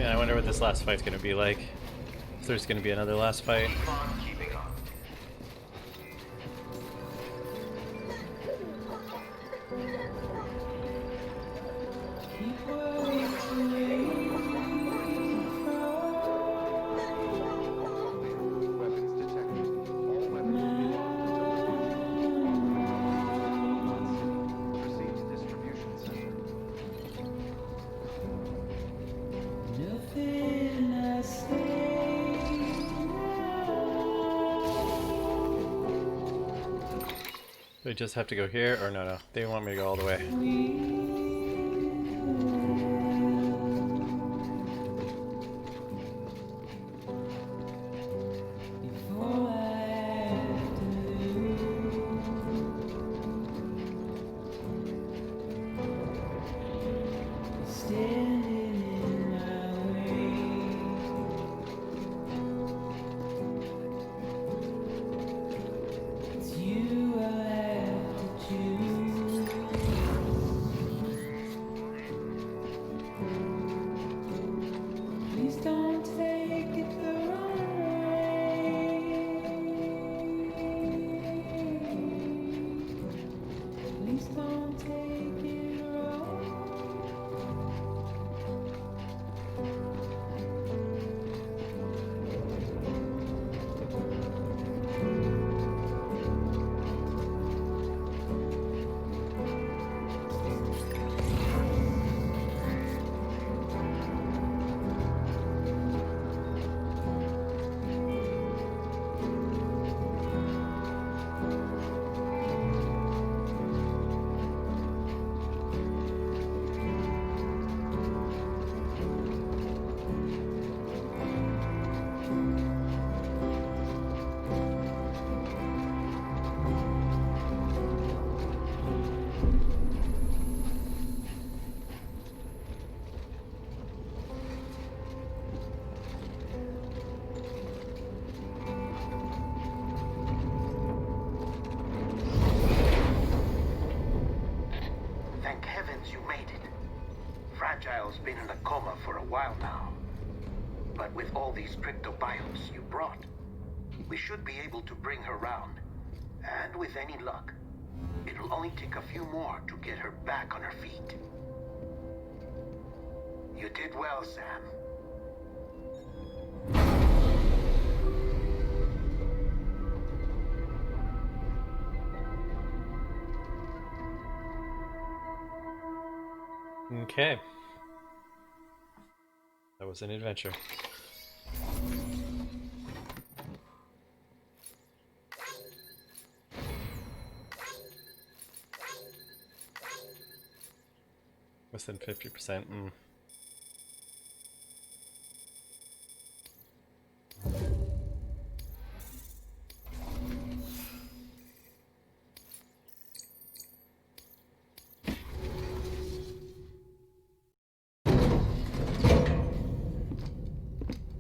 Yeah, I wonder what this last fight's gonna be like. If there's gonna be another last fight. Keep on keeping on. Weapons detected. All weapons will be locked until the proceed to distribution center. Do I just have to go here? Or no, they want me to go all the way. Thank heavens you made it. Fragile's been in a coma for a while now. But with all these cryptobiotes you brought, we should be able to bring her round. And with any luck, it'll only take a few more to get her back on her feet. You did well, Sam. Okay. That was an adventure. Less than 50%.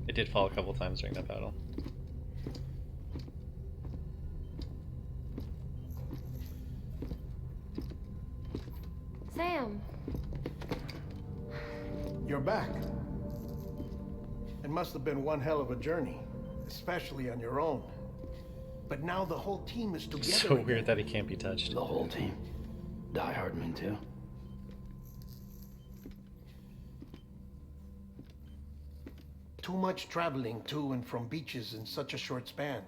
It did fall a couple times during that battle. Sam. You're back. It must have been one hell of a journey, especially on your own. But now the whole team is together. So weird that he can't be touched. The whole team. Die Hardman too. Too much traveling to and from beaches in such a short span.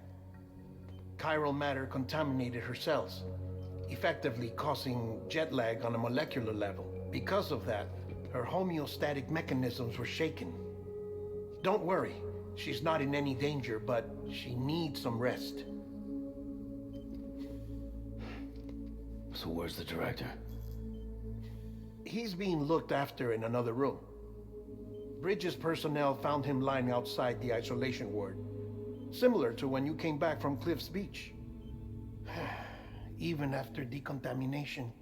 Chiral matter contaminated her cells, effectively causing jet lag on a molecular level. Because of that, her homeostatic mechanisms were shaken. Don't worry, she's not in any danger, but she needs some rest. So where's the director? He's being looked after in another room. Bridges personnel found him lying outside the isolation ward, similar to when you came back from Cliff's Beach. Even after decontamination,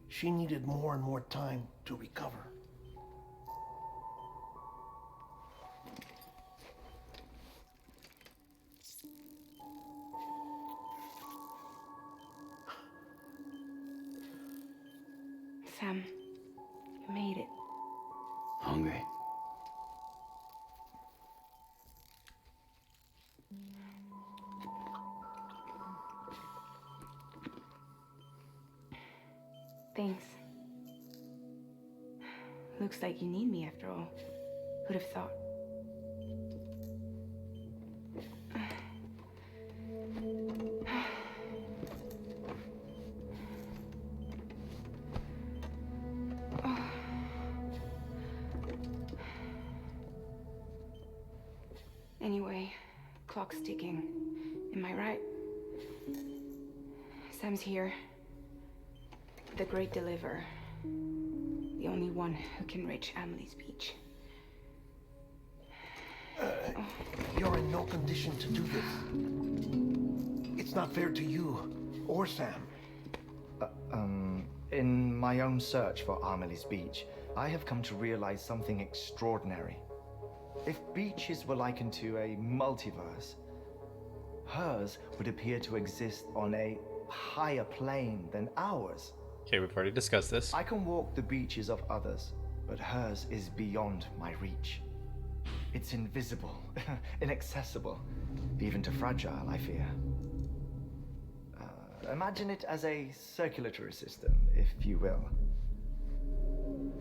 she needed more and more time to recover. Sam, you made it. Hungry? Thanks. Looks like you need me after all. Who'd have thought? Anyway, clock's ticking. Am I right? Sam's here. The Great Deliverer. The only one who can reach Amelie's beach. You're in no condition to do this. It's not fair to you or Sam. In my own search for Amelie's beach, I have come to realize something extraordinary. If beaches were likened to a multiverse, hers would appear to exist on a higher plane than ours. Okay, we've already discussed this. I can walk the beaches of others, but hers is beyond my reach. It's invisible, inaccessible, even to Fragile, I fear. Imagine it as a circulatory system, if you will.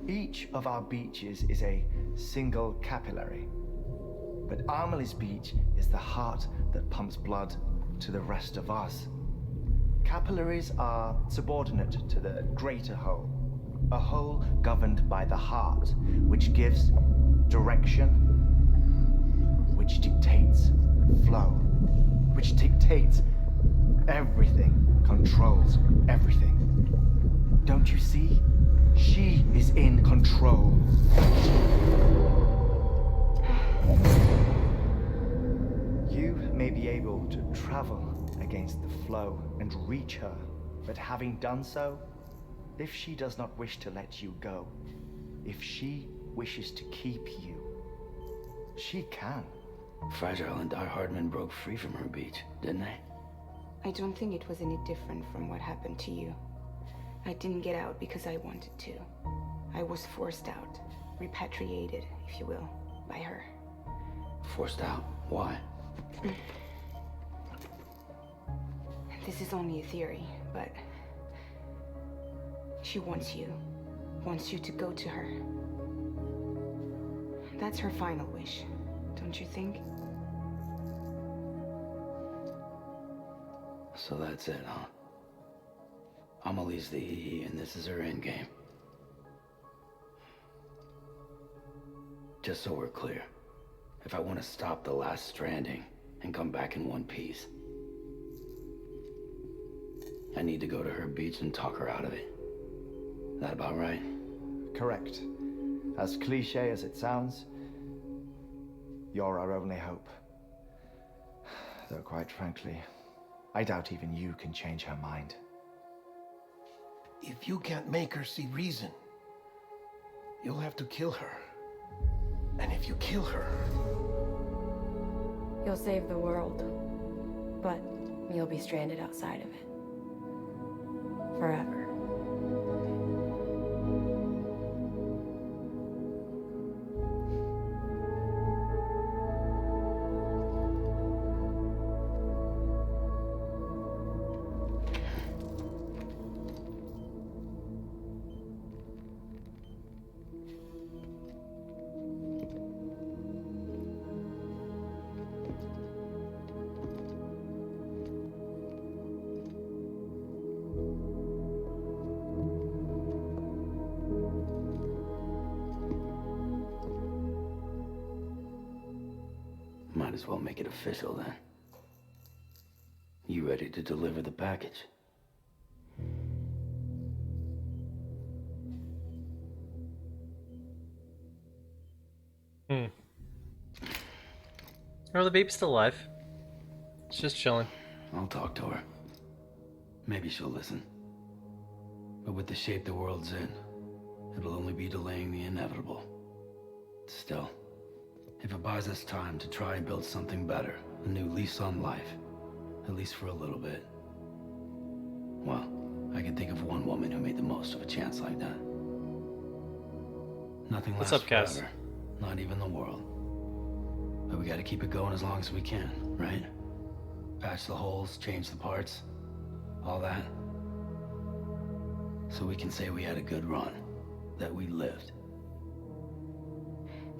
Each of our beaches is a single capillary, but Amelie's beach is the heart that pumps blood to the rest of us. Capillaries are subordinate to the greater whole, a whole governed by the heart, which gives direction, which dictates flow, which dictates everything, controls everything. Don't you see? She is in control. You may be able to travel against the flow and reach her, but having done so, if she does not wish to let you go, if she wishes to keep you, she can. Fragile and Die Hardman broke free from her beach, didn't they? I don't think it was any different from what happened to you. I didn't get out because I wanted to. I was forced out, repatriated, if you will, by her. Forced out? Why? This is only a theory, but she wants you to go to her. That's her final wish, don't you think? So that's it, huh? Amelie's the EE, and this is her endgame. Just so we're clear, if I want to stop the last Stranding and come back in one piece, I need to go to her beach and talk her out of it. That about right? Correct. As cliche as it sounds, you're our only hope. Though quite frankly, I doubt even you can change her mind. If you can't make her see reason, you'll have to kill her. And if you kill her... You'll save the world, but you'll be stranded outside of it. Forever. Might as well make it official then. You ready to deliver the package? Oh, the baby's still alive. It's just chilling. I'll talk to her. Maybe she'll listen. But with the shape the world's in, it'll only be delaying the inevitable. Still, if it buys us time to try and build something better, a new lease on life, at least for a little bit, well, I can think of one woman who made the most of a chance like that. Nothing What's lasts up, Cass? forever, not even the world. But we gotta keep it going as long as we can, right? Patch the holes, change the parts, all that. So we can say we had a good run. That we lived.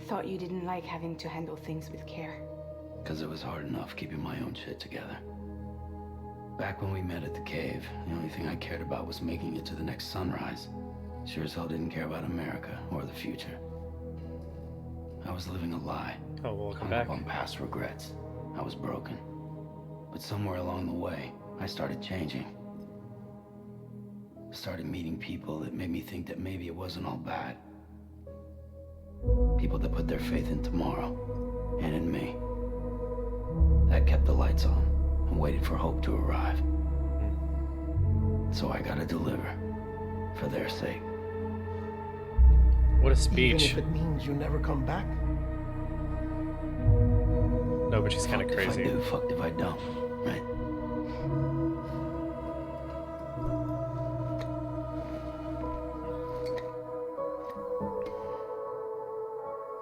Thought you didn't like having to handle things with care. Because it was hard enough keeping my own shit together. Back when we met at the cave, the only thing I cared about was making it to the next sunrise. Sure as hell didn't care about America or the future. I was living a lie. Oh, welcome hung back. up on past regrets. I was broken. But somewhere along the way, I started changing. Started meeting people that made me think that maybe it wasn't all bad. People that put their faith in tomorrow, and in me. That kept the lights on, and waited for hope to arrive. So I gotta deliver, for their sake. What a Even speech. if it means you never come back? No, but she's kind of Fucked if I crazy. do, fucked if I don't, right?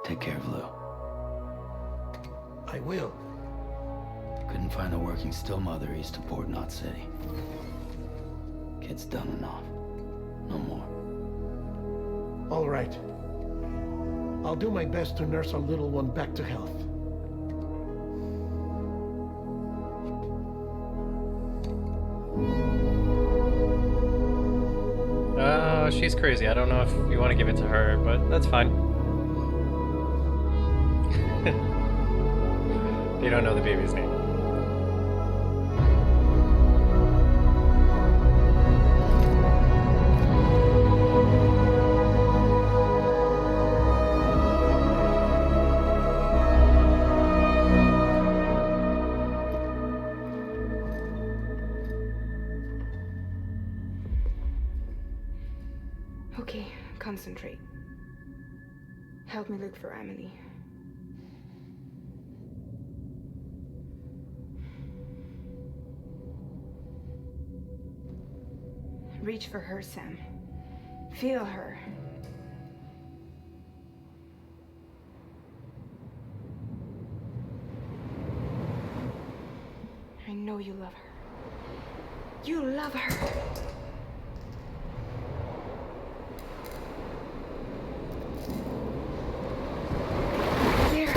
Take care of Lou. I will. Couldn't find a working still mother east of Port Knot City. Kid's done enough. No more. All right. I'll do my best to nurse our little one back to health. Oh, she's crazy. I don't know if you want to give it to her, but that's fine. They don't know the baby's name. Okay, concentrate. Help me look for Emily. Reach for her, Sam. Feel her. I know you love her. You love her. There.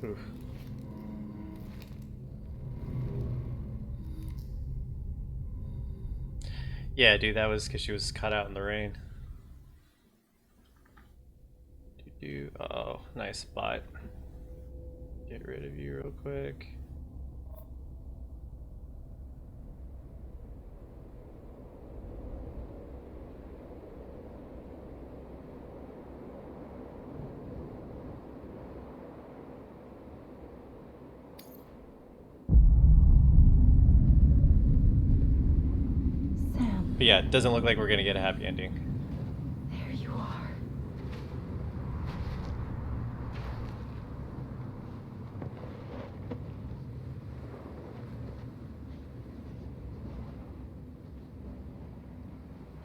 Oof. Yeah, dude, that was because she was cut out in the rain. Oh, nice spot. Get rid of you real quick. Sam, But yeah, it doesn't look like we're gonna get a happy ending. there you are.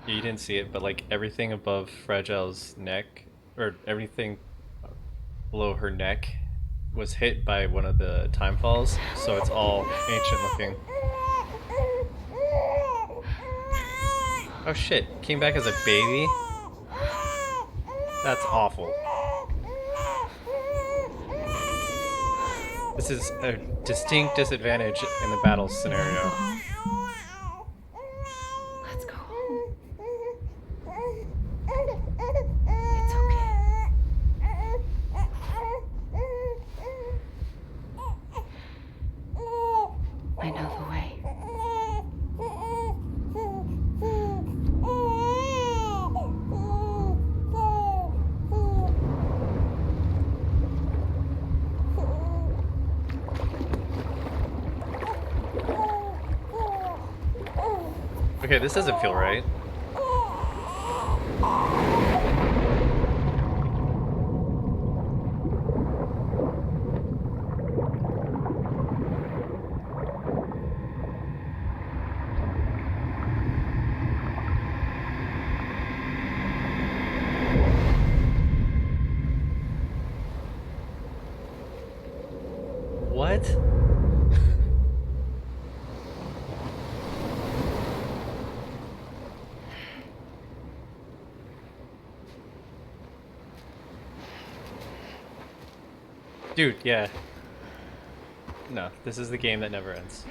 Yeah, you didn't see it, but like everything above Fragile's neck, or everything below her neck, was hit by one of the time falls, so it's all ancient looking. Oh shit, came back as a baby? That's awful. This is a distinct disadvantage in the battle scenario. Let's go home. It's okay. I know the way. Okay, this doesn't feel right. What? Dude, yeah. No, this is the game that never ends.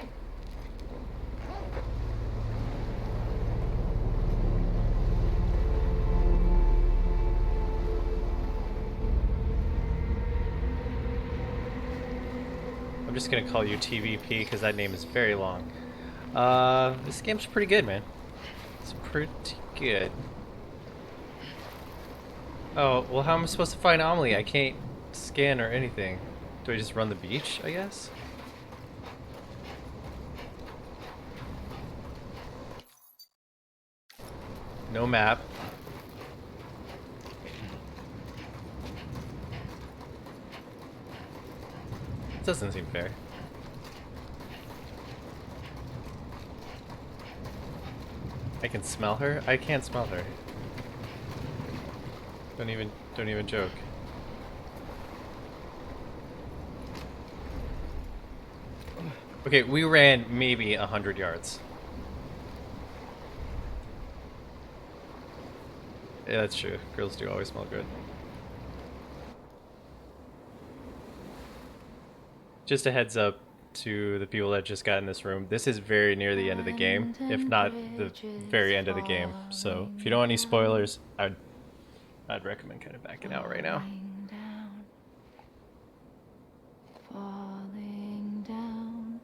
I'm just gonna call you TVP because that name is very long. This game's pretty good, man. It's pretty good. Oh, well, how am I supposed to find Amelie? I can't scan or anything. Do I just run the beach, I guess? No map. Doesn't seem fair. I can smell her? I can't smell her. Don't even joke. Okay, we ran maybe 100 yards. Yeah, that's true. Girls do always smell good. Just a heads up to the people that just got in this room. This is very near the end of the game, if not the very end of the game. So if you don't want any spoilers, I'd recommend kind of backing out right now. Falling down,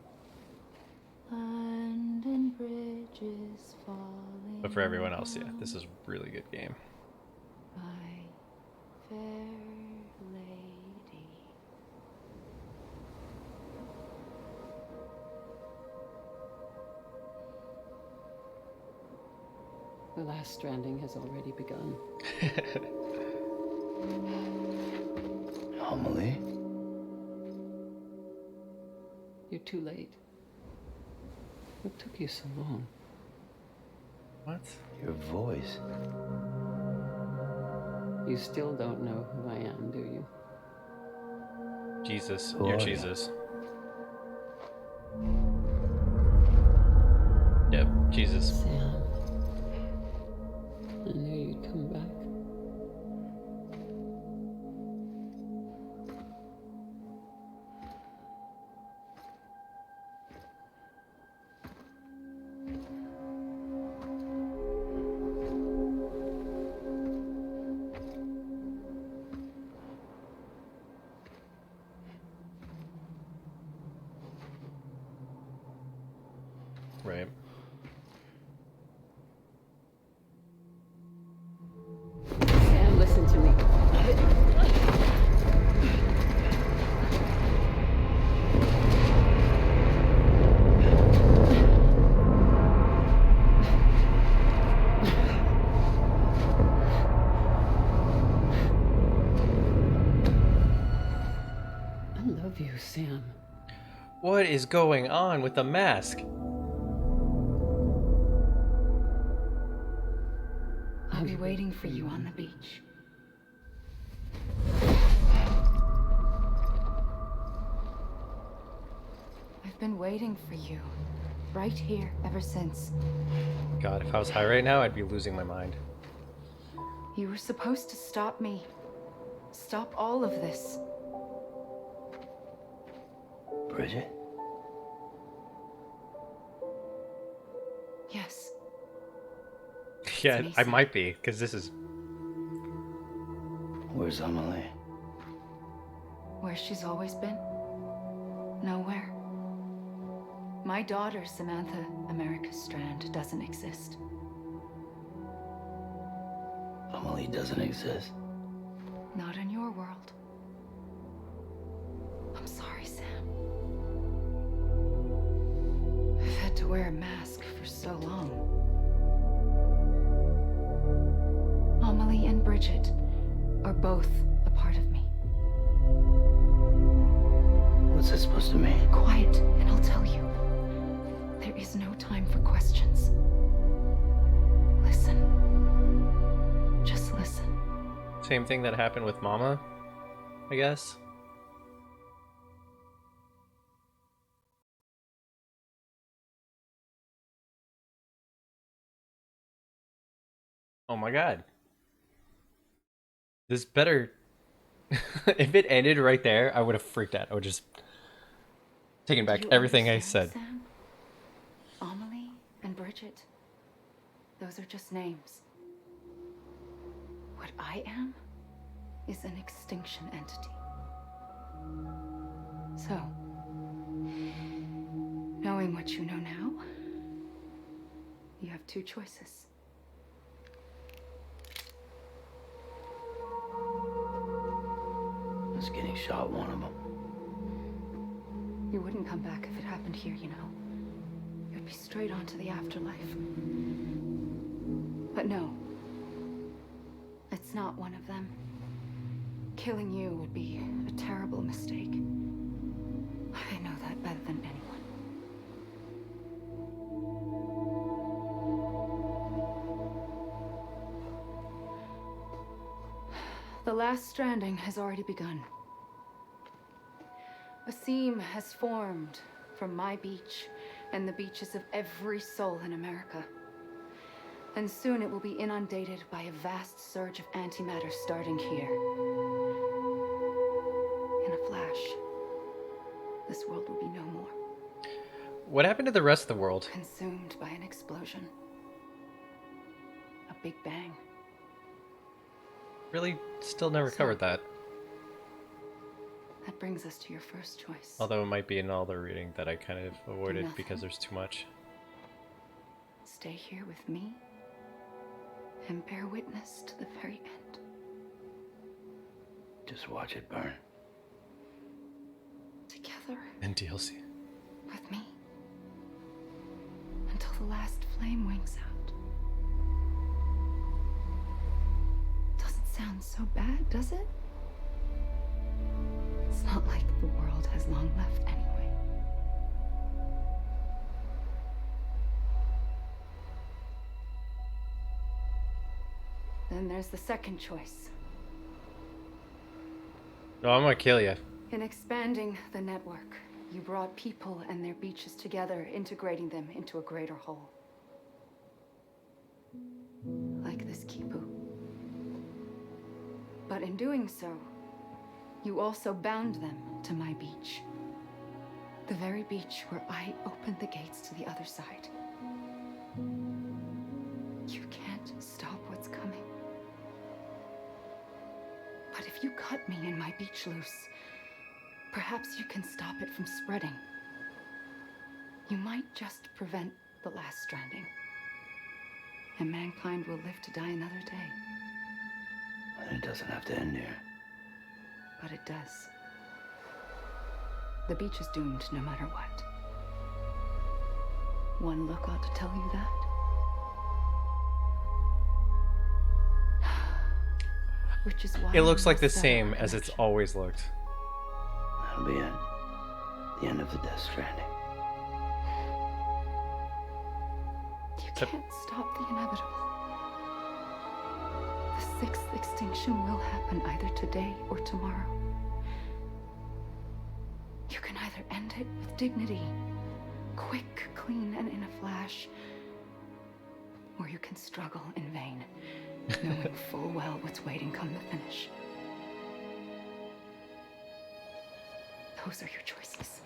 London Bridge is falling. But for everyone else, yeah, this is a really good game. My fair lady. The last stranding has already begun. Amelie? You're too late. What took you so long? What? Your voice. You still don't know who I am, do you? Jesus, Who you're are you? Jesus. Yep, Jesus. Sam. I knew you'd come back. Right. Sam, listen to me. I love you, Sam. What is going on with the mask? I'll be waiting for you on the beach. I've been waiting for you. Right here, ever since. God, if I was high right now, I'd be losing my mind. You were supposed to stop me. Stop all of this. Bridget? Yes. Yeah, me, I Sam. might be, because this is... Where's Amelie? Where she's always been? Nowhere. My daughter, Samantha America Strand, doesn't exist. Amelie doesn't exist. Not in your world. I'm sorry, Sam. I've had to wear a mask for so long. Amelie and Bridget are both a part of me. What's that supposed to mean? Quiet, and I'll tell you. There is no time for questions. Listen. Just listen. Same thing that happened with Mama, I guess. Oh my god. This better If it ended right there, I would have freaked out. I would just taken Do back you everything I understand, said. Sam? Amelie and Bridget, those are just names. What I am is an extinction entity. So, knowing what you know now, you have two choices. Us getting shot, one of them. You wouldn't come back if it happened here, you know. You'd be straight on to the afterlife. But no. It's not one of them. Killing you would be a terrible mistake. I know that better than anyone. The last stranding has already begun. A seam has formed from my beach and the beaches of every soul in America. And soon it will be inundated by a vast surge of antimatter starting here. In a flash, this world will be no more. What happened to the rest of the world? Consumed by an explosion. A big bang. Really, still never covered that. That brings us to your first choice. Although it might be in all the reading that I kind of avoided Nothing. because there's too much. Stay here with me and bear witness to the very end. Just watch it burn. Together And DLC. with me until the last flame winks out. Doesn't sound so bad, does it? It's not like the world has long left anyway. Then there's the second choice. No, I'm gonna kill you. In expanding the network, you brought people and their beaches together, integrating them into a greater whole. Like this Kipu. But in doing so, you also bound them to my beach. The very beach where I opened the gates to the other side. You can't stop what's coming. But if you cut me and my beach loose, perhaps you can stop it from spreading. You might just prevent the last stranding. And mankind will live to die another day. And it doesn't have to end here. But it does. The beach is doomed no matter what. One look ought to tell you that. Which is why It looks like the must settle same our as it's connection. always looked. That'll be it. The end of the Death Stranding. You can't stop the inevitable. The sixth extinction will happen either today or tomorrow. You can either end it with dignity, quick, clean, and in a flash, or you can struggle in vain, knowing full well what's waiting come the finish. Those are your choices.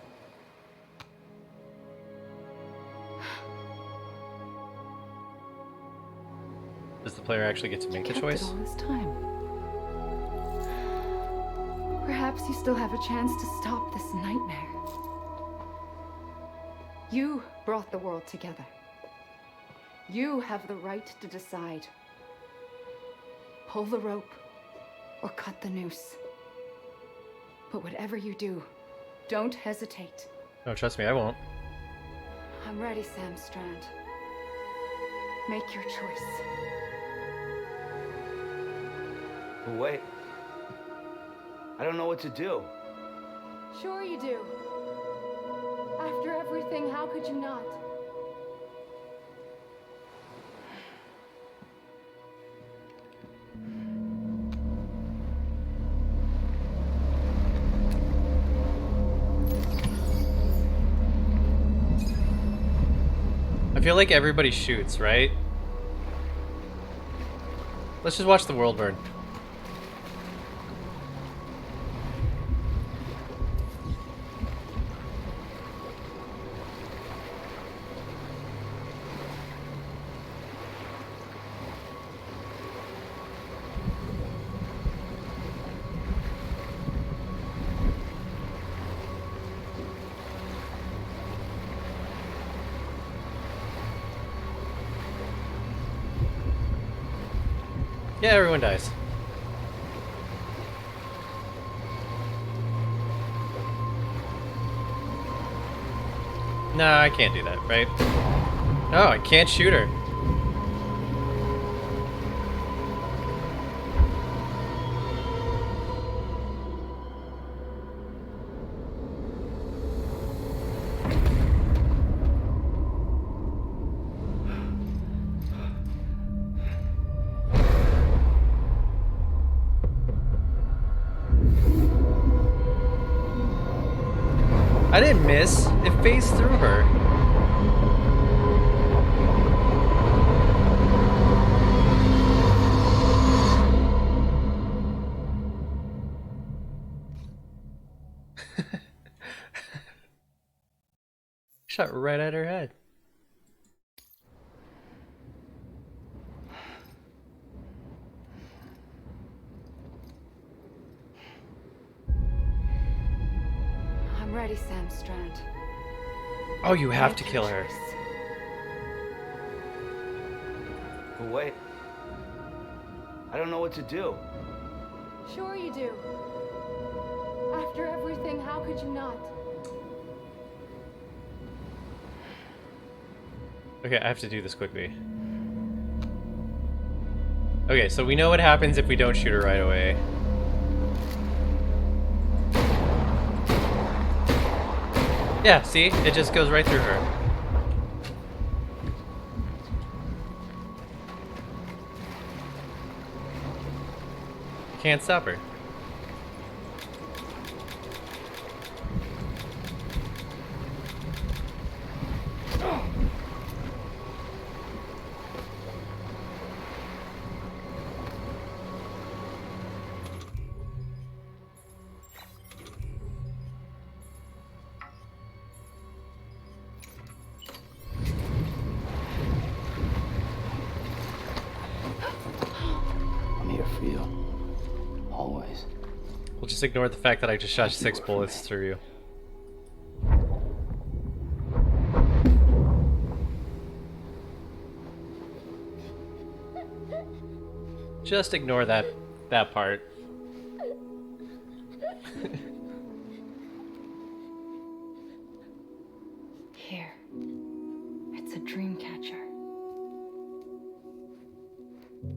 Does the player actually get to make the Kept choice? it all this time. Perhaps you still have a chance to stop this nightmare. You brought the world together. You have the right to decide. Pull the rope or cut the noose. But whatever you do, don't hesitate. No, trust me, I won't. I'm ready, Sam Strand. Make your choice. Wait. I don't know what to do. Sure you do. After everything, how could you not? I feel like everybody shoots, right? Let's just watch the world burn. Yeah, everyone dies. No, I can't do that, right? Oh, I can't shoot her. I didn't miss. It phased through her. Shot right at her head. I'm ready, Sam Strand. Oh, you have Make to your kill her. choice. But wait. I don't know what to do. Sure you do. After everything, how could you not? Okay, I have to do this quickly. Okay, so we know what happens if we don't shoot her right away. Yeah, see? It just goes right through her. Can't stop her. I'm here for you. Always. We'll just ignore the fact that I just shot 6 bullets through you. Just ignore that part. Here. It's a dream catcher.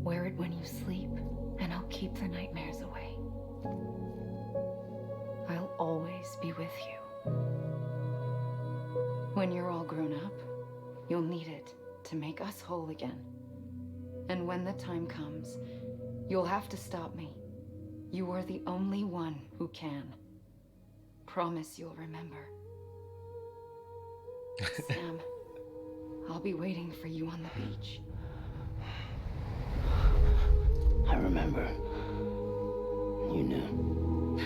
Wear it when you sleep, and I'll keep the nightmares away. I'll always be with you. When you're all grown up, you'll need it to make us whole again. And when the time comes, you'll have to stop me. You are the only one who can. Promise you'll remember. Sam, I'll be waiting for you on the beach. I remember. You knew.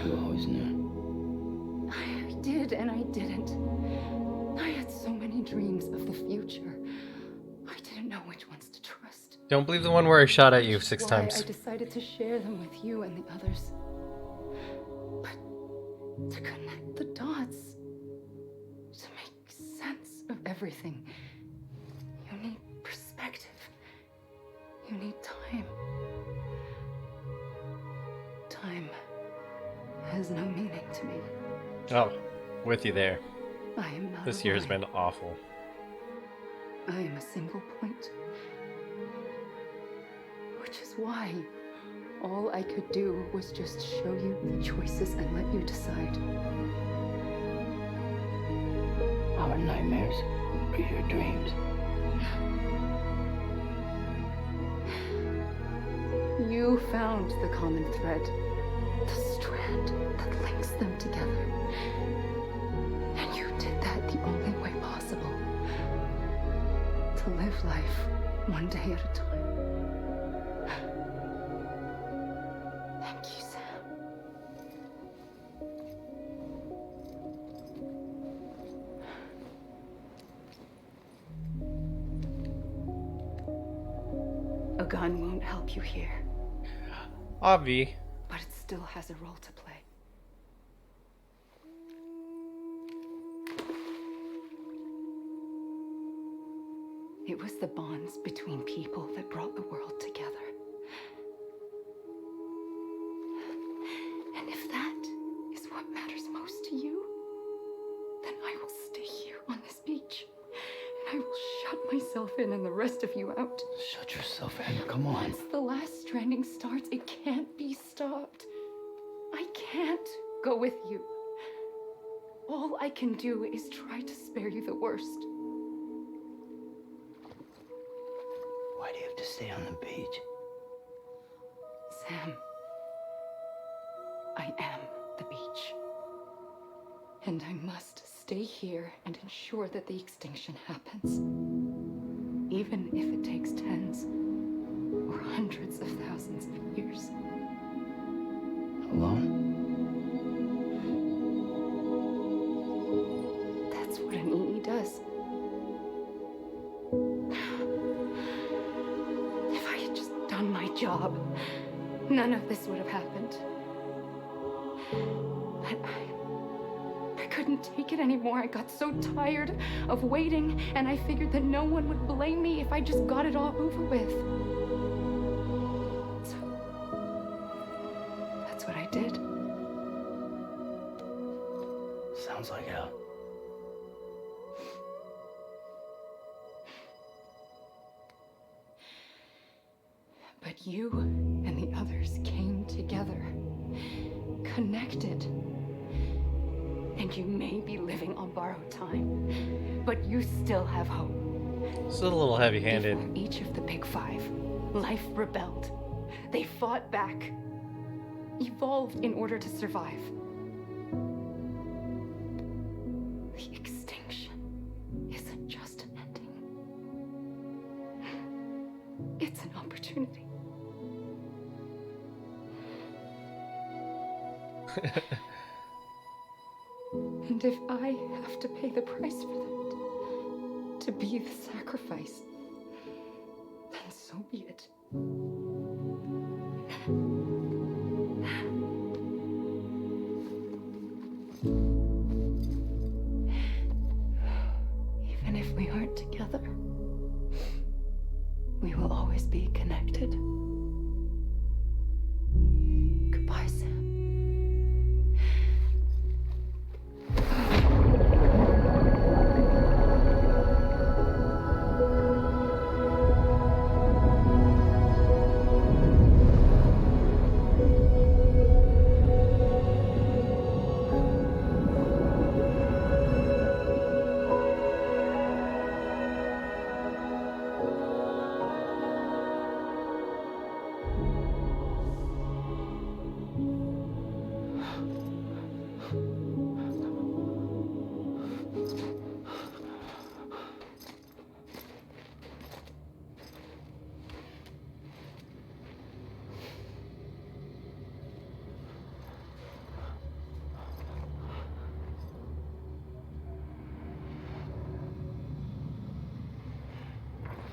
You always knew. I did and I didn't. I had so many dreams of the future. I didn't know which ones to trust. Don't believe the one where I shot at you Which is 6 why times. I decided to share them with you and the others. But to connect the dots, to make sense of everything, you need perspective. You need time. Time has no meaning to me. Oh, with you there. I am not This year has alive. been awful. I am a single point. Which is why all I could do was just show you the choices and let you decide. Our nightmares are your dreams. You found the common thread, the strand that links them together. And you did that the only way possible. To live life one day at a time. Thank you, Sam. A gun won't help you here, Obvi. but it still has a role to play. It was the bonds between people that brought the world together. myself in and the rest of you out. Shut yourself in. Come on. Once the last stranding starts, it can't be stopped. I can't go with you. All I can do is try to spare you the worst. Why do you have to stay on the beach? Sam, I am the beach. And I must stay here and ensure that the extinction happens. Even if it takes tens or hundreds of thousands of years. Alone? That's what an EE does. If I had just done my job, none of this would have happened. But I couldn't take it anymore. I got so tired of waiting, and I figured that no one would blame me if I just got it all over with. So, that's what I did. Sounds like hell. But you and the others came together, connected. And you may be living on borrowed time, but you still have hope. It's a little heavy-handed. Before each of the big five, life rebelled. They fought back, evolved in order to survive. The extinction isn't just an ending. It's an opportunity. And if I have to pay the price for that, to be the sacrifice, then so be it. Even if we aren't together, we will always be connected. Goodbye, Sam.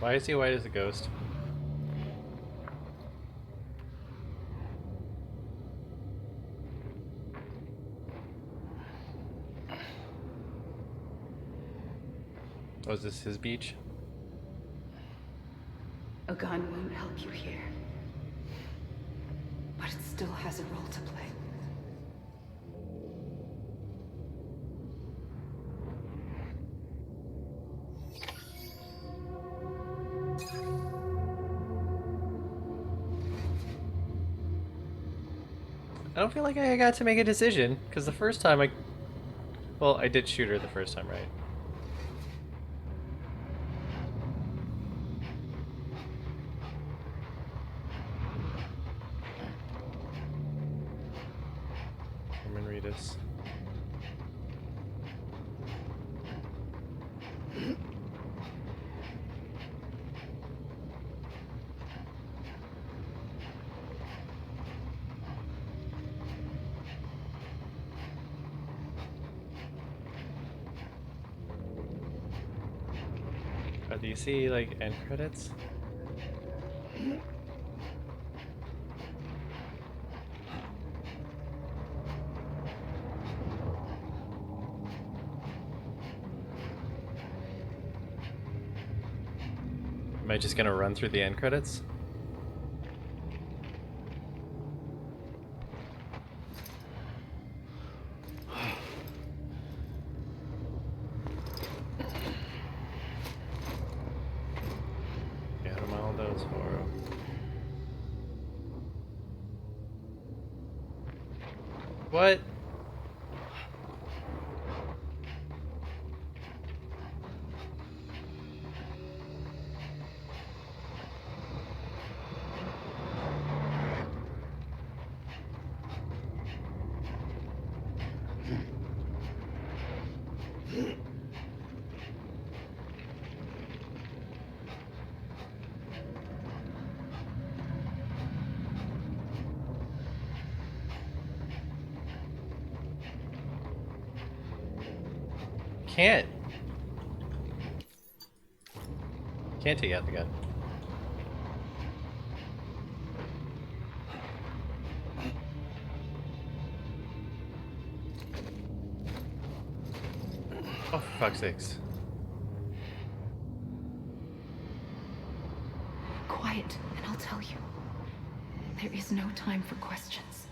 Why is he white as a ghost? Oh, is this his beach? A gun won't help you here, but it still has a role to play. I don't feel like I got to make a decision, because the first time well, I did shoot her the first time, right? Herman Reedus. Do you see, like, end credits? Am I just gonna run through the end credits? What? Can't. Can't take out the gun. Oh, for fuck's sakes. Quiet, and I'll tell you. There is no time for questions.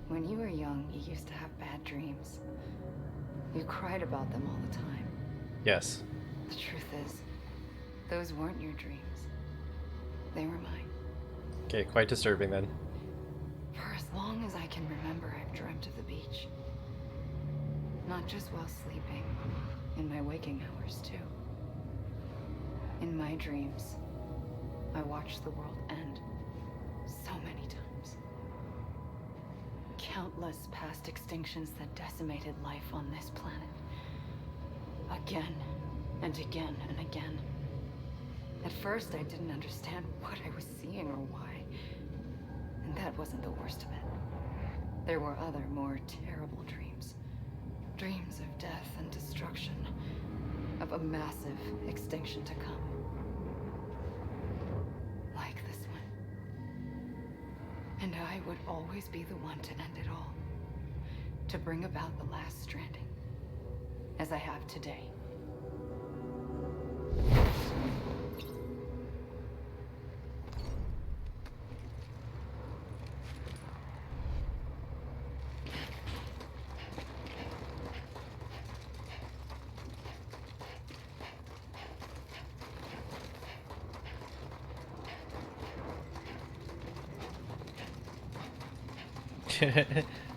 When you were young, you used to have bad dreams. You cried about them all the time. Yes. The truth is, those weren't your dreams. They were mine. Okay, quite disturbing then. For as long as I can remember, I've dreamt of the beach. Not just while sleeping, in my waking hours too. In my dreams, I watched the world end so many times. Countless past extinctions that decimated life on this planet. Again and again and again. At first, I didn't understand what I was seeing or why. And that wasn't the worst of it. There were other, more terrible dreams. Dreams of death and destruction. Of a massive extinction to come. Like this one. And I would always be the one to end it all. To bring about the last stranding. As I have today.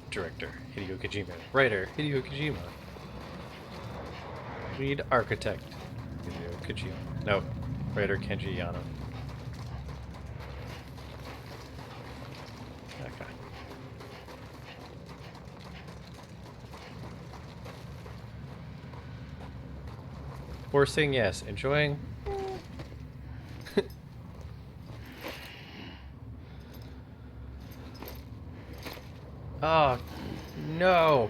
Director Hideo Kojima. Writer Hideo Kojima. Lead architect Hideo Kojima. No, writer Kenji Yano. Okay. Forcing, yes. Enjoying. Oh, no.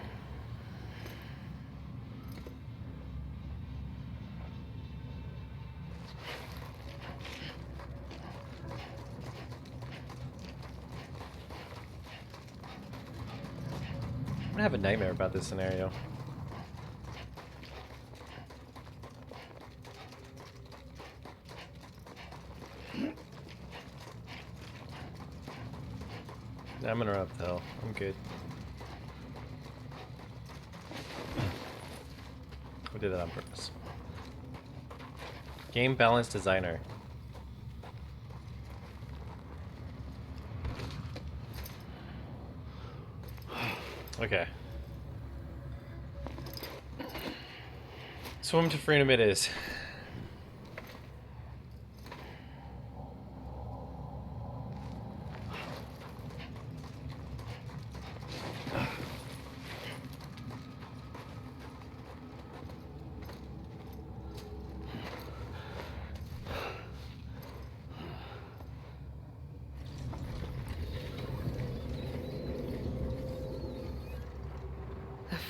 I'm gonna have a nightmare about this scenario. I'm gonna run up the hill. I'm good. We did that on purpose. Game balance designer. Okay. Swim to freedom it is.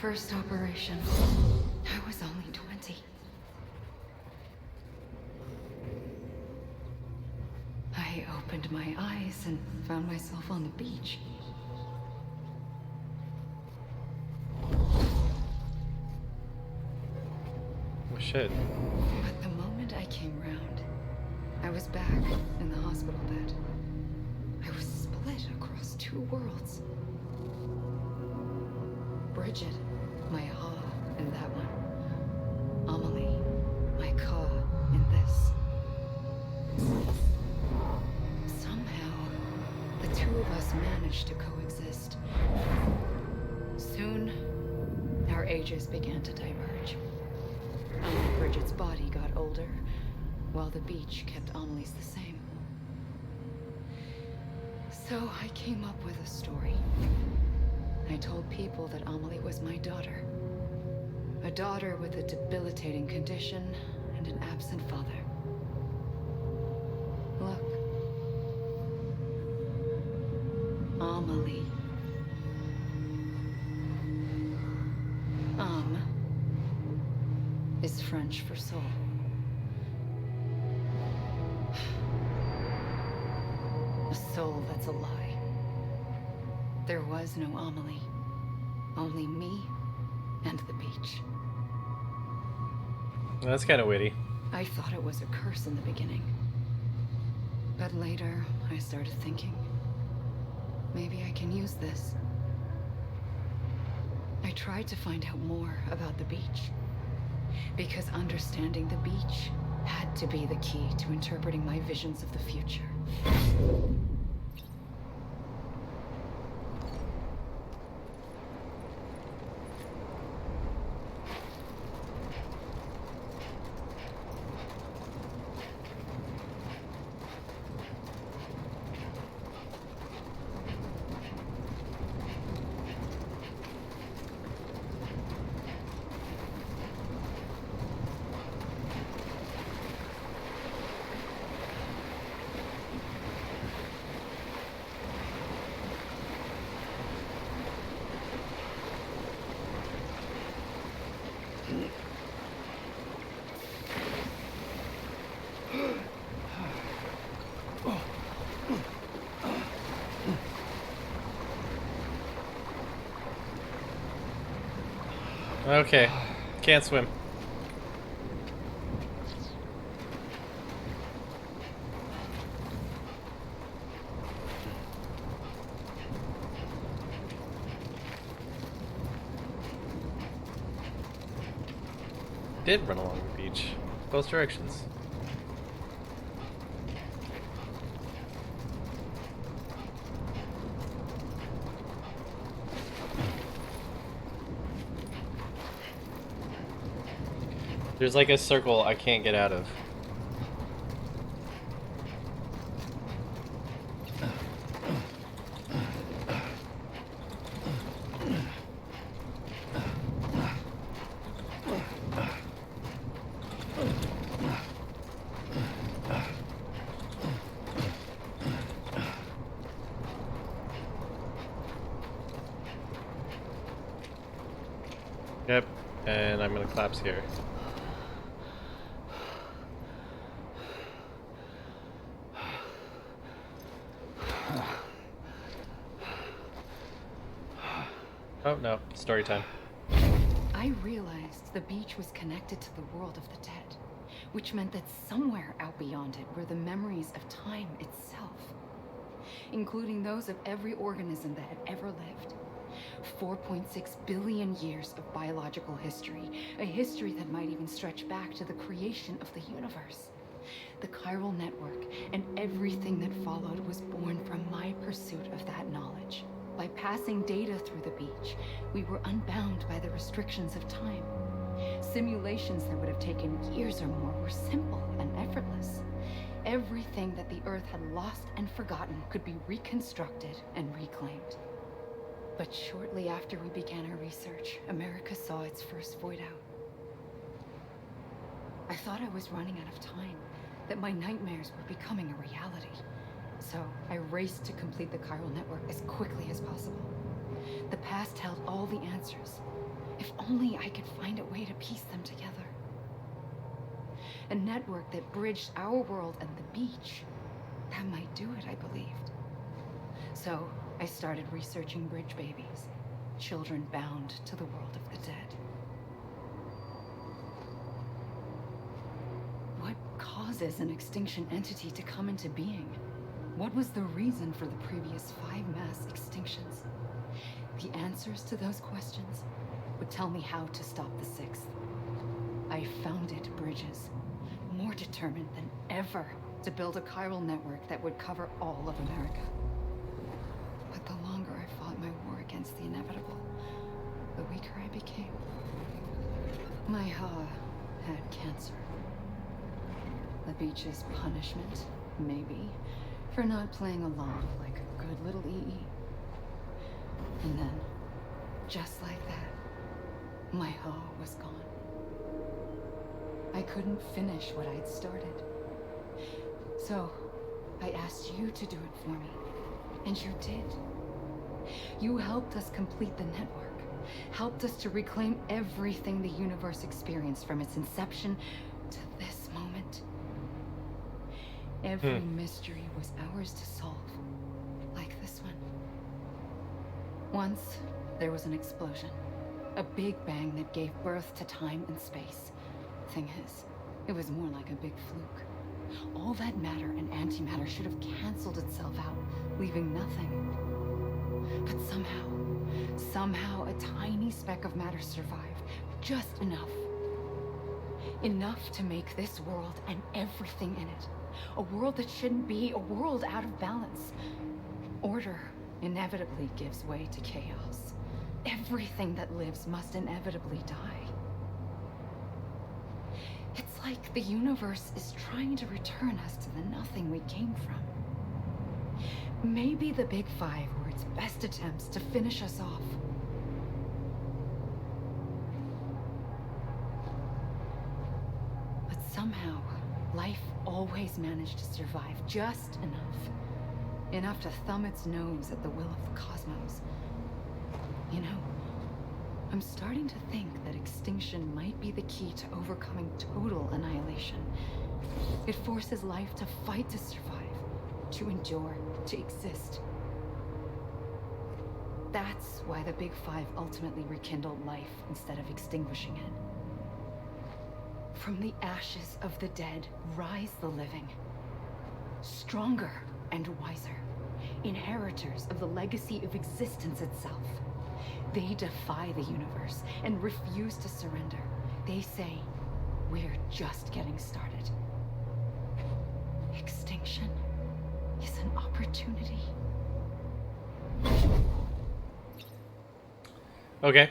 First operation, I was only 20. I opened my eyes and found myself on the beach. Oh shit. But the moment I came round, I was back in the hospital bed. I was split across two worlds. Bridget, my Ha in that one. Amelie, my Ka in this. Somehow, the two two of us managed to coexist. Soon, our ages began to diverge. Only Bridget's body got older, while the beach kept Amelie's the same. So I came up with a story. I told people that Amelie was my daughter. A daughter with a debilitating condition and an absent father. Look. Amelie. Âme is French for soul. A soul that's a lie. There was no Amelie. Only me and the beach. That's kind of witty. I thought it was a curse in the beginning. But later, I started thinking, maybe I can use this. I tried to find out more about the beach. Because understanding the beach had to be the key to interpreting my visions of the future. Okay, can't swim. Did run along the beach, both directions. There's like a circle I can't get out of. Yep, and I'm gonna collapse here. Oh no, story time. I realized the beach was connected to the world of the dead, which meant that somewhere out beyond it were the memories of time itself, including those of every organism that had ever lived. 4.6 billion years of biological history, a history that might even stretch back to the creation of the universe. The chiral network and everything that followed was born from my pursuit of that knowledge. By passing data through the beach, we were unbound by the restrictions of time. Simulations that would have taken years or more were simple and effortless. Everything that the Earth had lost and forgotten could be reconstructed and reclaimed. But shortly after we began our research, America saw its first void out. I thought I was running out of time, that my nightmares were becoming a reality. So I raced to complete the chiral network as quickly as possible. The past held all the answers. If only I could find a way to piece them together. A network that bridged our world and the beach. That might do it, I believed. So I started researching bridge babies, children bound to the world of the dead. What causes an extinction entity to come into being? What was the reason for the previous 5 mass extinctions? The answers to those questions would tell me how to stop the 6th. I founded bridges, more determined than ever to build a chiral network that would cover all of America. against the inevitable, the weaker I became. My Ha had cancer. The beach's punishment, maybe, for not playing along like a good little EE. And then, just like that, my Ha was gone. I couldn't finish what I'd started. So, I asked you to do it for me, and you did. You helped us complete the network, helped us to reclaim everything the universe experienced from its inception to this moment. Every mystery was ours to solve, like this one. Once, there was an explosion. A big bang that gave birth to time and space. Thing is, it was more like a big fluke. All that matter and antimatter should have canceled itself out, leaving nothing. But somehow a tiny speck of matter survived. Just enough. Enough to make this world and everything in it. A world that shouldn't be, a world out of balance. Order inevitably gives way to chaos. Everything that lives must inevitably die. It's like the universe is trying to return us to the nothing we came from. Maybe the Big Five were its best attempts to finish us off. But somehow, life always managed to survive just enough. Enough to thumb its nose at the will of the cosmos. You know, I'm starting to think that extinction might be the key to overcoming total annihilation. It forces life to fight to survive, to endure, to exist. That's why the Big Five ultimately rekindled life instead of extinguishing it. From the ashes of the dead rise the living. Stronger and wiser. Inheritors of the legacy of existence itself. They defy the universe and refuse to surrender. They say, we're just getting started. Extinction is an opportunity. Okay.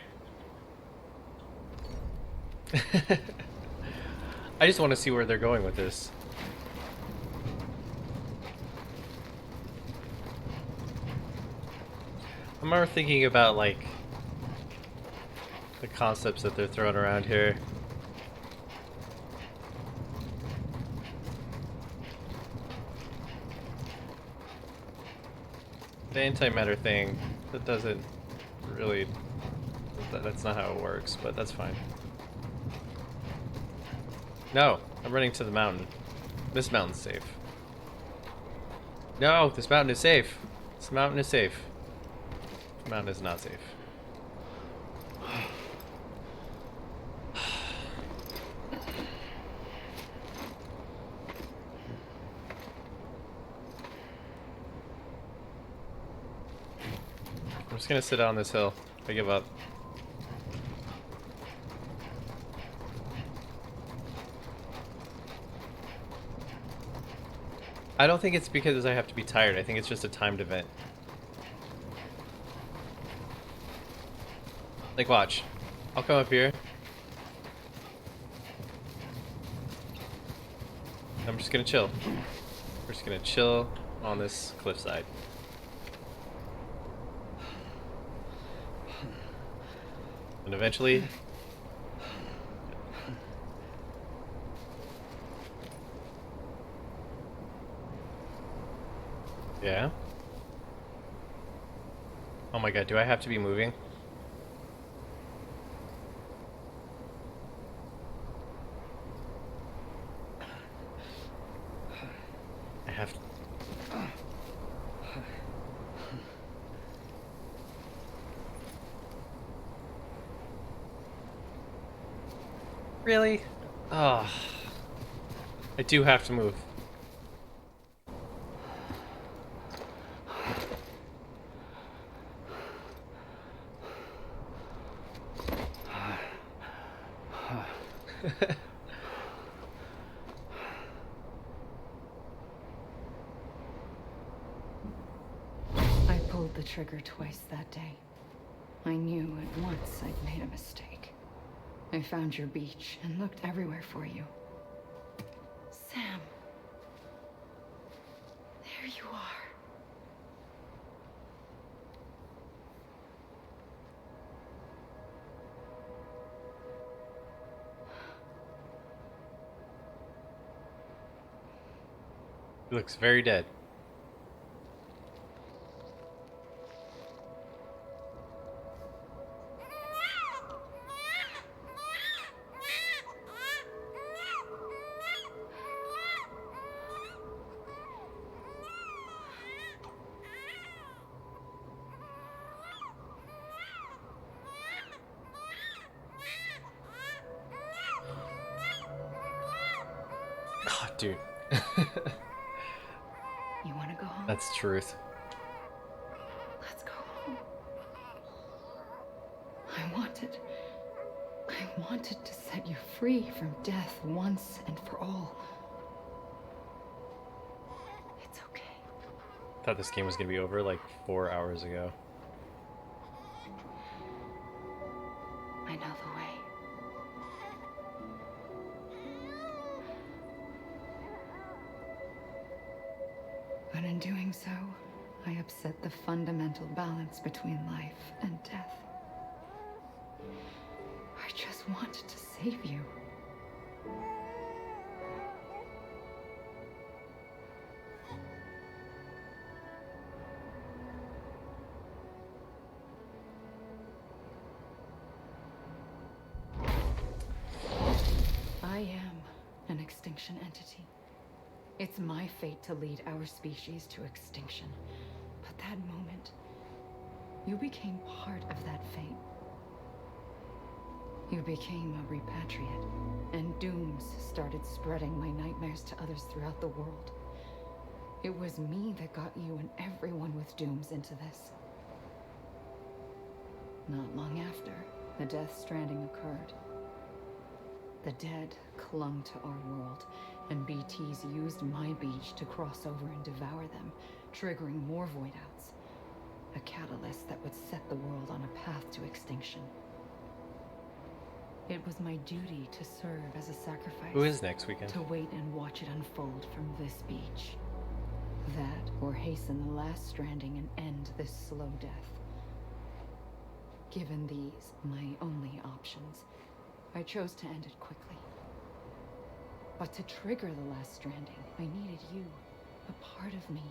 I just want to see where they're going with this. I'm more thinking about, like, the concepts that they're throwing around here. The antimatter thing, that doesn't really... That's not how it works, but that's fine. No, I'm running to the mountain. This mountain's safe. No, this mountain is safe. This mountain is safe. This mountain is not safe. I'm just gonna sit on this hill. I give up. I don't think it's because I have to be tired. I think it's just a timed event. Like, watch. I'll come up here. I'm just gonna chill. We're just gonna chill on this cliffside. And eventually... Yeah? Oh my god, do I have to be moving? I have to... Really? Oh. I do have to move. I pulled the trigger twice that day. I knew at once I'd made a mistake. I found your beach and looked everywhere for you. Sam. There you are. He looks very dead. Oh, dude. You want to go home? That's truth. Let's go home. I wanted to set you free from death once and for all. It's okay. Thought this game was gonna be over like 4 hours ago. I know the way. But in doing so, I upset the fundamental balance between life and death. I just wanted to save you. I am an extinction entity. It's my fate to lead our species to extinction. But that moment, you became part of that fate. You became a repatriate, and dooms started spreading my nightmares to others throughout the world. It was me that got you and everyone with dooms into this. Not long after, the Death Stranding occurred. The dead clung to our world, and BTs used my beach to cross over and devour them, triggering more void outs. A catalyst that would set the world on a path to extinction. It was my duty to serve as a sacrifice. Who is next weekend? To wait and watch it unfold from this beach. That, or hasten the last stranding and end this slow death. Given these, my only options, I chose to end it quickly. But to trigger the last stranding, I needed you, a part of me.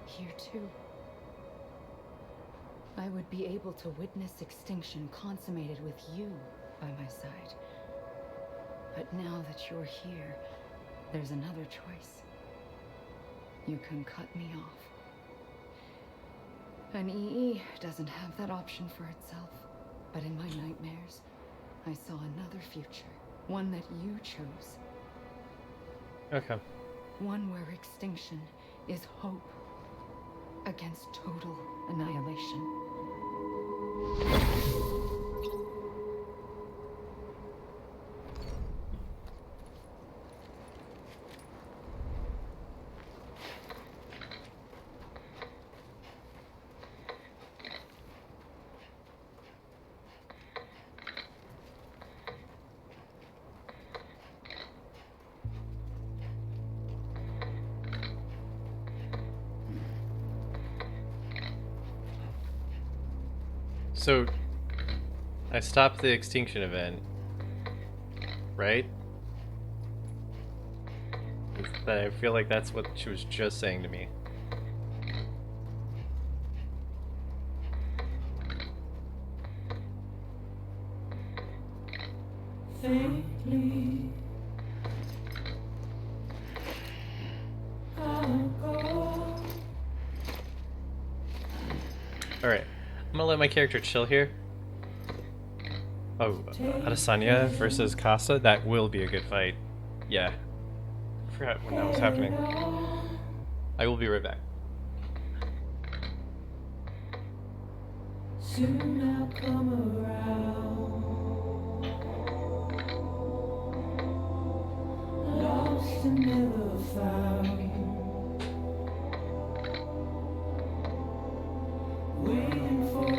Here too. I would be able to witness extinction consummated with you by my side. But now that you're here, there's another choice. You can cut me off. An EE doesn't have that option for itself. But in my nightmares, I saw another future. One that you chose. Okay. One where extinction is hope against total annihilation. So, I stopped the extinction event, right? I feel like that's what she was just saying to me. Alright, I'm gonna let my character chill here. Oh, Adesanya versus Casa? That will be a good fight. Yeah. I forgot when that was happening. I will be right back. Soon I'll come around. Lost and never found. Waiting for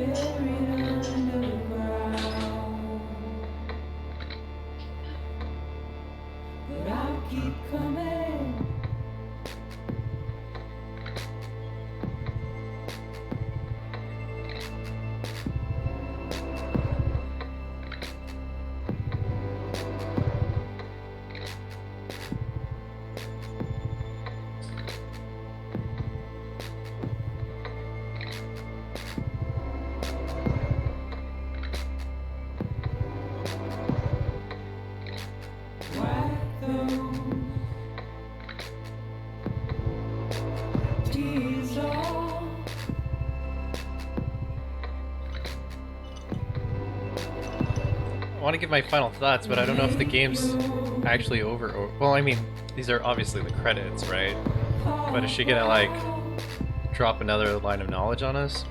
buried underground. But I'll keep coming. I want to give my final thoughts, but I don't know if the game's actually over. Or, well, I mean, these are obviously the credits, right? But is she gonna, like, drop another line of knowledge on us?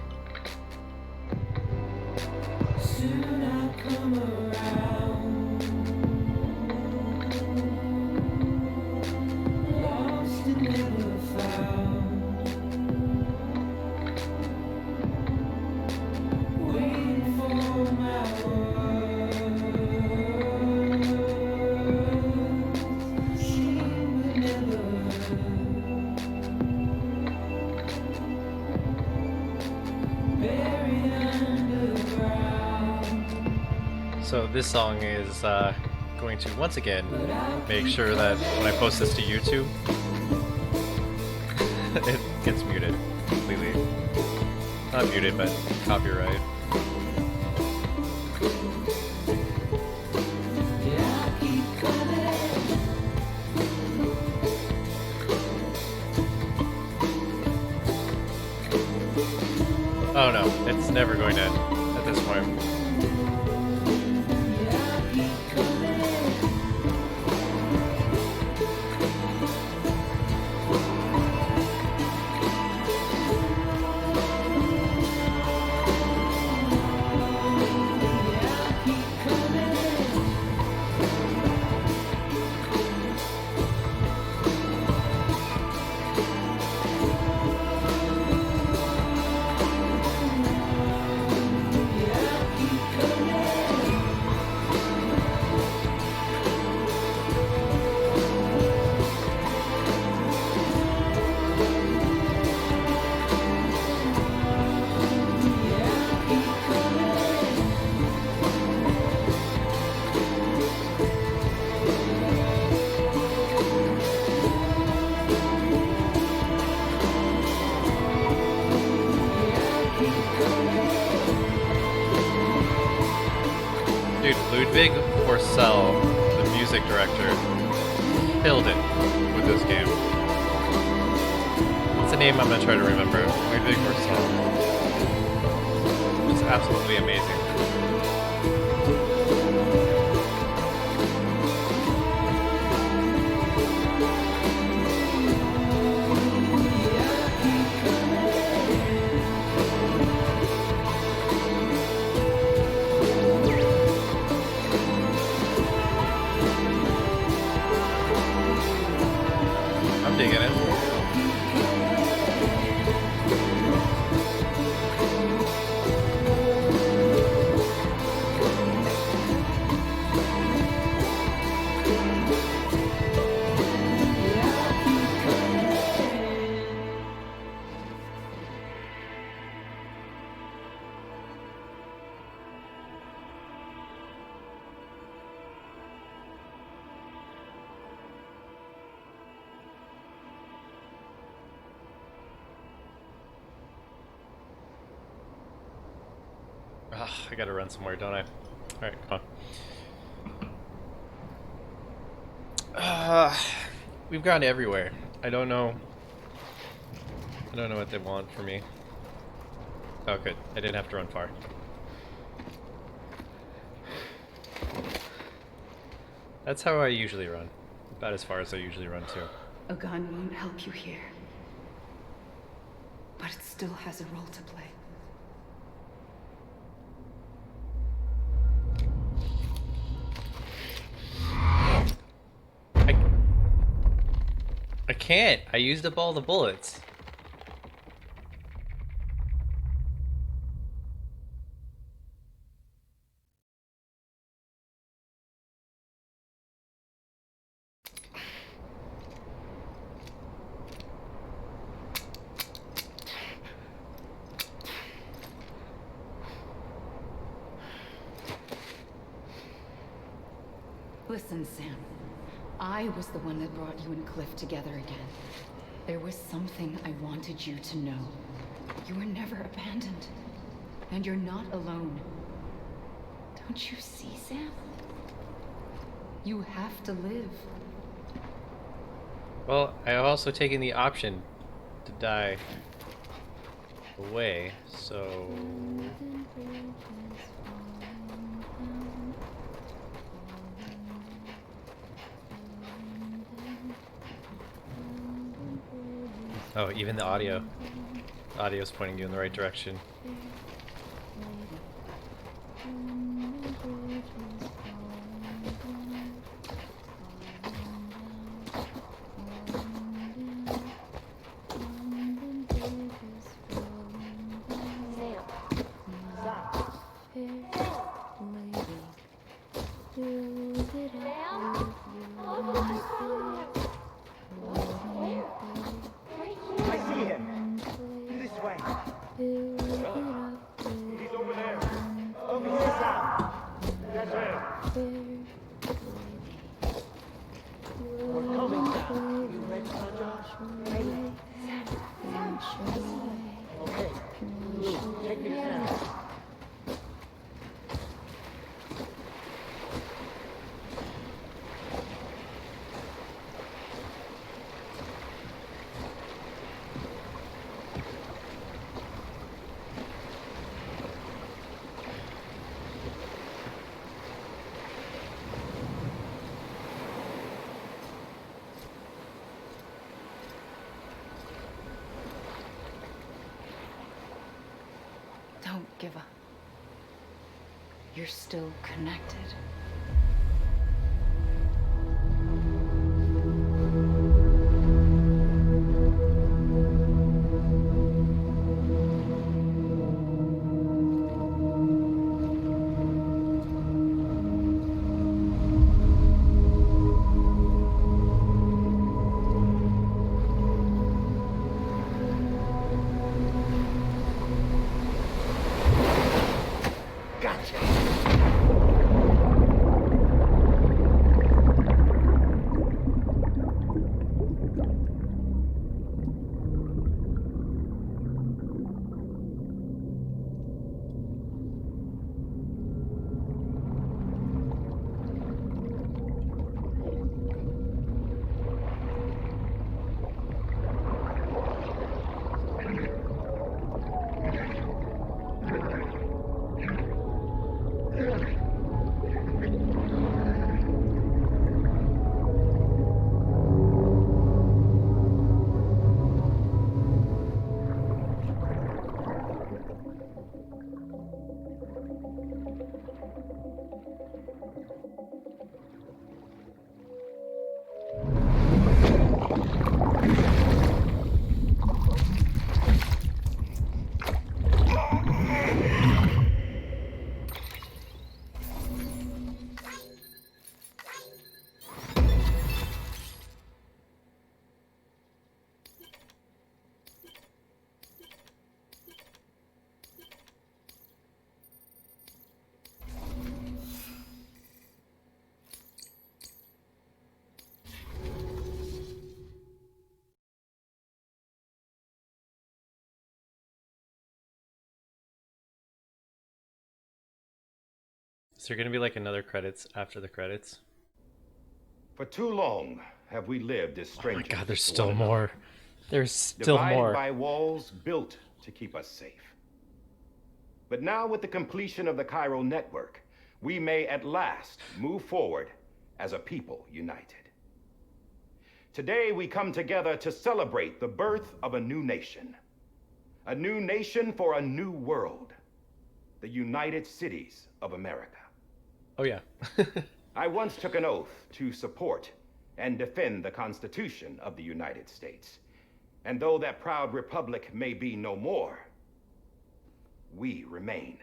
Soon I'll come around. Lost and never found. Waiting for my words. Seen but never heard. Buried underground. So this song is going to once again make sure that when I post this to YouTube, it gets muted completely. Not muted, but copyright. Oh no, it's never going to end at this point. Dude, Ludwig Forsell, the music director, killed it with this game. What's the name I'm gonna try to remember? Ludwig Forsell. It's absolutely amazing. I'm digging it. I gotta run somewhere, don't I? Alright, come on. We've gone everywhere. I don't know what they want from me. Oh, good. I didn't have to run far. That's how I usually run. About as far as I usually run, too. A gun won't help you here. But it still has a role to play. I can't. I used up all the bullets. Listen, Sam. I was the one that brought you and Cliff together again. There was something I wanted you to know. You were never abandoned. And you're not alone. Don't you see, Sam? You have to live. Well, I have also taken the option to die away, so... Oh, even the audio. The audio's pointing you in the right direction. I see him. This way. He's over there. Over here, Sam. That's him. We're coming, Sam. You ready, Josh? Ready. Okay. Take me to Sam. Don't give up. You're still connected. Is there gonna be like another credits after the credits? For too long have we lived as Oh my strangers. god, there's to still one another, more. There's still divided more. by walls built to keep us safe. But now, with the completion of the chiral network, we may at last move forward as a people united. Today, we come together to celebrate the birth of a new nation. A new nation for a new world. The United Cities of America. Oh yeah. I once took an oath to support and defend the Constitution of the United States. And though that proud republic may be no more, we remain.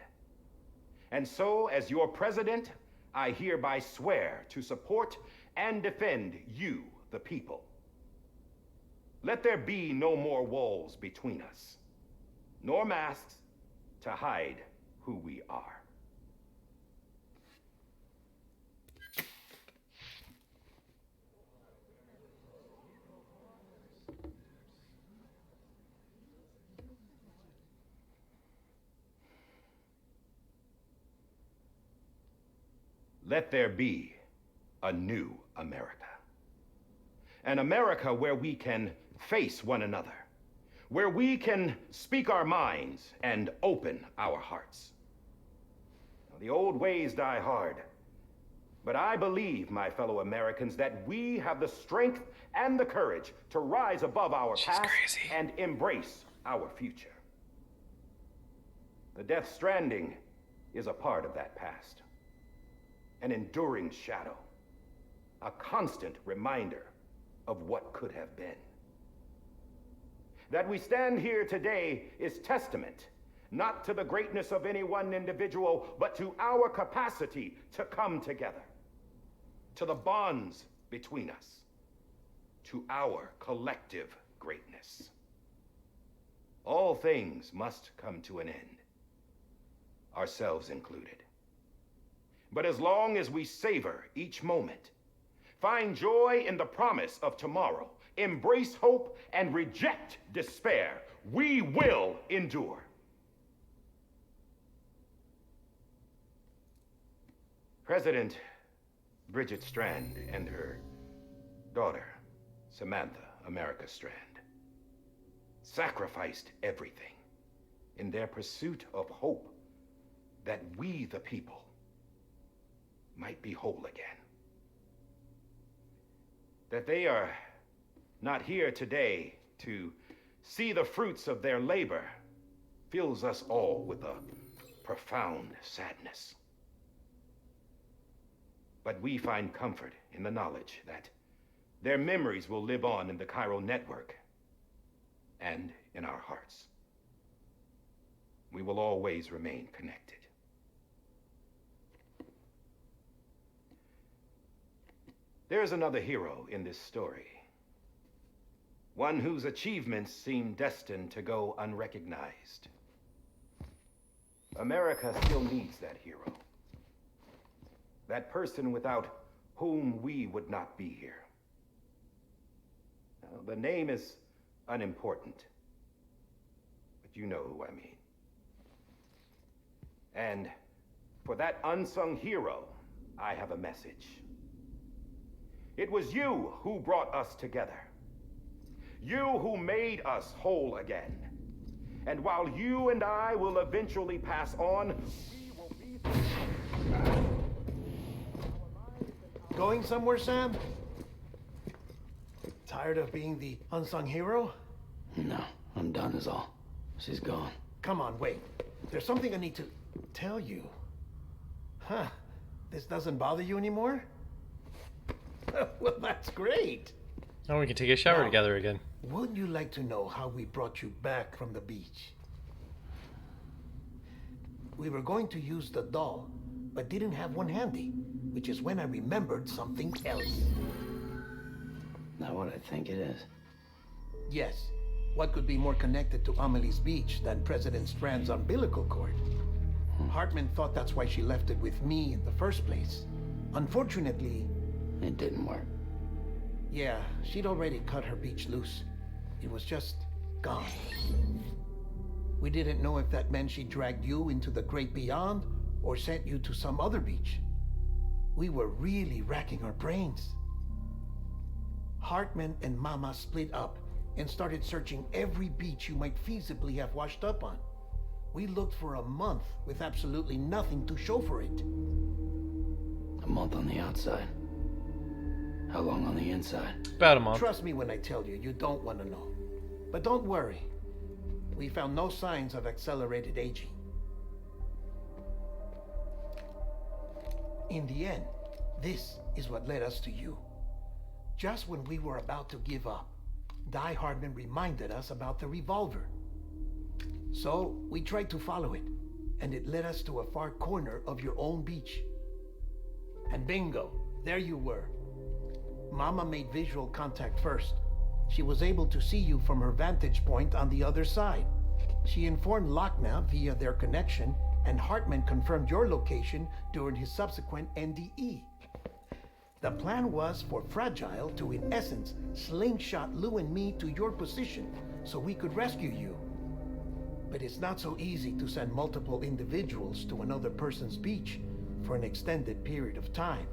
And so, as your president, I hereby swear to support and defend you, the people. Let there be no more walls between us, nor masks to hide who we are. let there be a new America. An America where we can face one another, where we can speak our minds and open our hearts. Now, the old ways die hard, but I believe, my fellow Americans, that we have the strength and the courage to rise above our past and embrace our future. The Death Stranding is a part of that past, an enduring shadow, a constant reminder of what could have been. That we stand here today is testament not to the greatness of any one individual, but to our capacity to come together, to the bonds between us, to our collective greatness. All things must come to an end, ourselves included. But as long as we savor each moment, find joy in the promise of tomorrow, embrace hope, and reject despair, we will endure. President Bridget Strand and her daughter, Samantha America Strand, sacrificed everything in their pursuit of hope that we, the people, might be whole again. That they are not here today to see the fruits of their labor fills us all with a profound sadness. But we find comfort in the knowledge that their memories will live on in the chiral network and in our hearts. We will always remain connected. There's another hero in this story. One whose achievements seem destined to go unrecognized. America still needs that hero. That person without whom we would not be here. Now, the name is unimportant, but you know who I mean. And for that unsung hero, I have a message. It was you who brought us together. You who made us whole again. And while you and I will eventually pass on, we will be... Going somewhere, Sam? Tired of being the unsung hero? No, I'm done is all. She's gone. Come on, wait. There's something I need to tell you. Huh. This doesn't bother you anymore? Well, that's great. Oh, we can take a shower Now, together again. Would you like to know how we brought you back from the beach? We were going to use the doll, but didn't have one handy, which is when I remembered something else. Not what I think it is. Yes. What could be more connected to Amelie's beach than President Strand's umbilical cord? Hartman thought that's why she left it with me in the first place. Unfortunately... It didn't work. Yeah, she'd already cut her beach loose. It was just gone. We didn't know if that meant she dragged you into the great beyond or sent you to some other beach. We were really racking our brains. Hartman and Mama split up and started searching every beach you might feasibly have washed up on. We looked for a month with absolutely nothing to show for it. A month on the outside. How long on the inside? About a month. Trust me when I tell you, you don't want to know. But don't worry. We found no signs of accelerated aging. In the end, this is what led us to you. Just when we were about to give up, Die Hardman reminded us about the revolver. So we tried to follow it, and it led us to a far corner of your own beach. And bingo, there you were. Mama made visual contact first. She was able to see you from her vantage point on the other side. She informed Lochna via their connection, and Hartman confirmed your location during his subsequent NDE. The plan was for Fragile to, in essence, slingshot Lou and me to your position so we could rescue you. But it's not so easy to send multiple individuals to another person's beach for an extended period of time.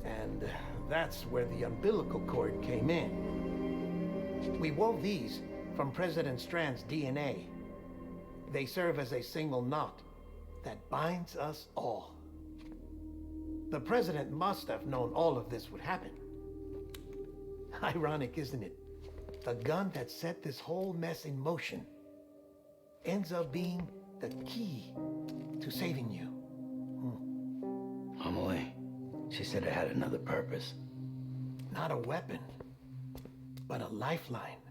And that's where the umbilical cord came in. We wove these from President Strand's DNA. They serve as a single knot that binds us all. The president must have known all of this would happen. Ironic, isn't it? The gun that set this whole mess in motion ends up being the key to saving you. Amelie, she said it had another purpose. Not a weapon, but a lifeline.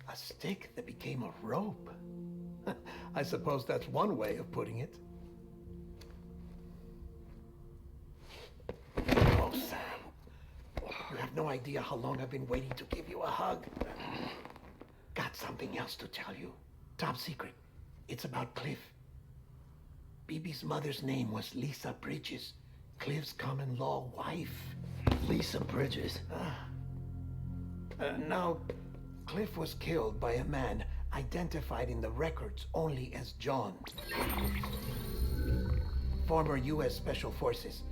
A stick that became a rope. I suppose that's one way of putting it. Oh, Sam. You have no idea how long I've been waiting to give you a hug. Got something else to tell you. Top secret. It's about Cliff. Bibi's mother's name was Lisa Bridges, Cliff's common-law wife. Lisa Bridges? Now, Cliff was killed by a man identified in the records only as John. Former U.S. Special Forces.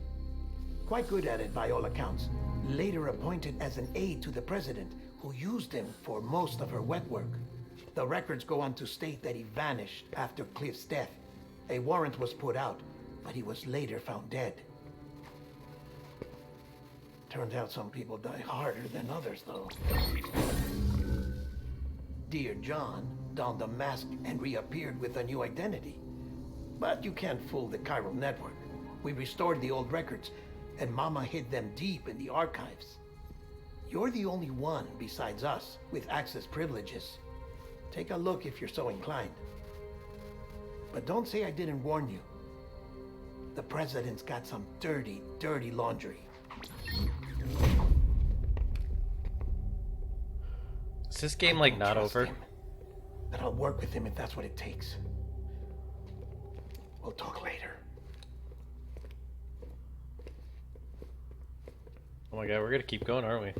Quite good at it by all accounts. Later appointed as an aide to the president, who used him for most of her wet work. The records go on to state that he vanished after Cliff's death. A warrant was put out, but he was later found dead. Turns out some people die harder than others, though. Dear John donned a mask and reappeared with a new identity. But you can't fool the chiral network. We restored the old records, and Mama hid them deep in the archives. You're the only one besides us with access privileges. Take a look if you're so inclined. But don't say I didn't warn you. The president's got some dirty, dirty laundry. Is this game like not Trust over? him. But I'll work with him if that's what it takes. We'll talk later. Oh my god, we're gonna keep going, aren't we?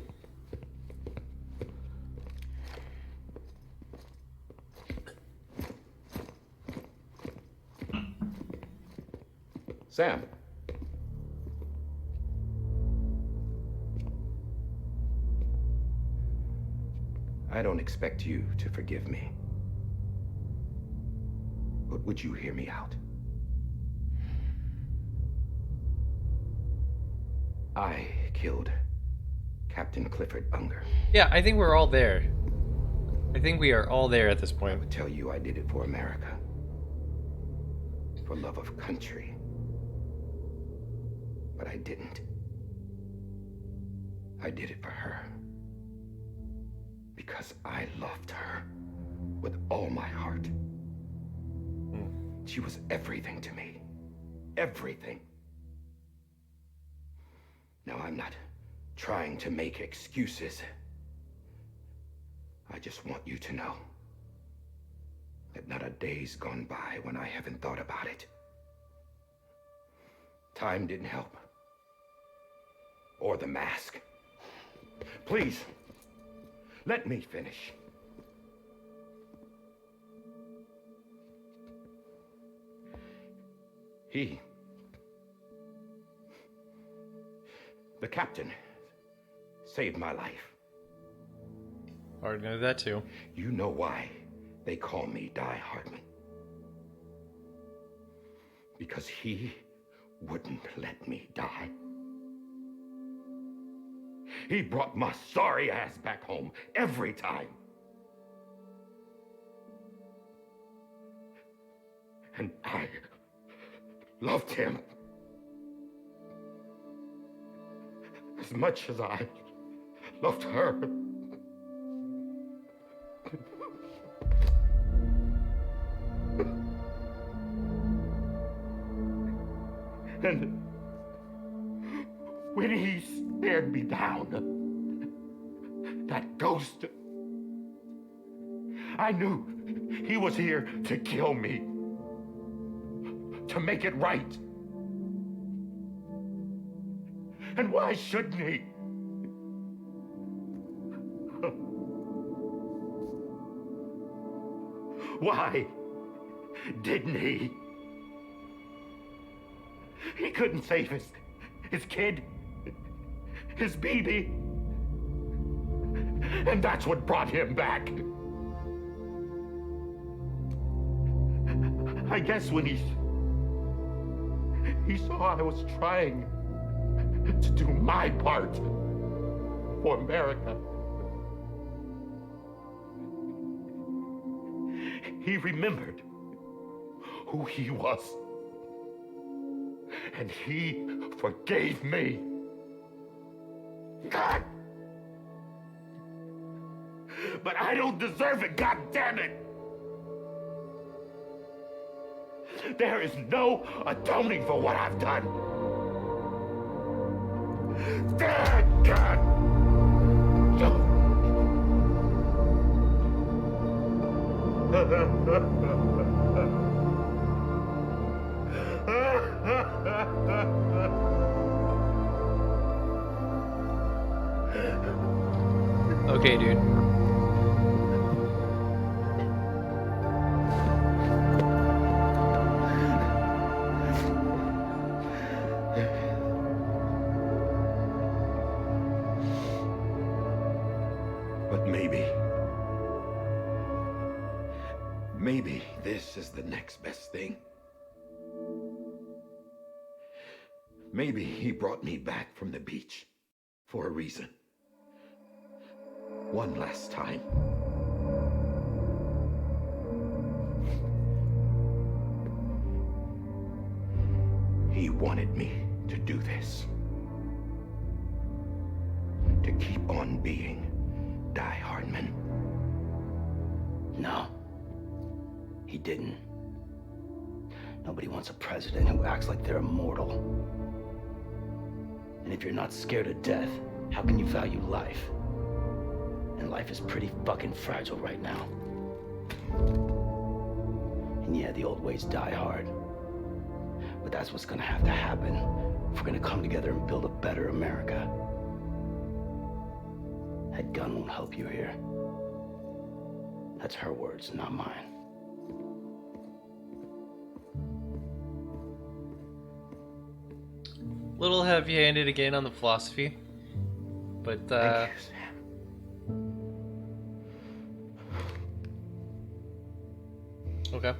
Sam. I don't expect you to forgive me. But would you hear me out? I killed Captain Clifford Unger. Yeah, I think we're all there. I think we are all there at this I point. would tell you I did it for America. For love of country. But I didn't. I did it for her. Because I loved her with all my heart. She was everything to me. Everything. Now, I'm not trying to make excuses. I just want you to know that not a day's gone by when I haven't thought about it. Time didn't help. Or the mask. Please, let me finish. The captain, saved my life. Already know that too. You know why they call me Die Hardman. Because he wouldn't let me die. He brought my sorry ass back home every time. And I loved him as much as I loved her. And when he stared me down, that ghost, I knew he was here to kill me, to make it right. And why shouldn't he? Why didn't he? He couldn't save his kid, his baby. And that's what brought him back. I guess when he saw I was trying to do my part for America, he remembered who he was. And he forgave me. God! But I don't deserve it, God damn it! There is no atoning for what I've done. Damn God! Okay, dude. But maybe this is the next best thing. Maybe he brought me back from the beach for a reason. One last time. He wanted me to do this. To keep on being Die Hardman. No. He didn't. Nobody wants a president who acts like they're immortal. And if you're not scared of death, how can you value life? And life is pretty fucking fragile right now. And yeah, the old ways die hard. But that's what's gonna have to happen if we're gonna come together and build a better America. That gun won't help you here. That's her words, not mine. Little heavy-handed again on the philosophy, but Thank you, Sam. okay.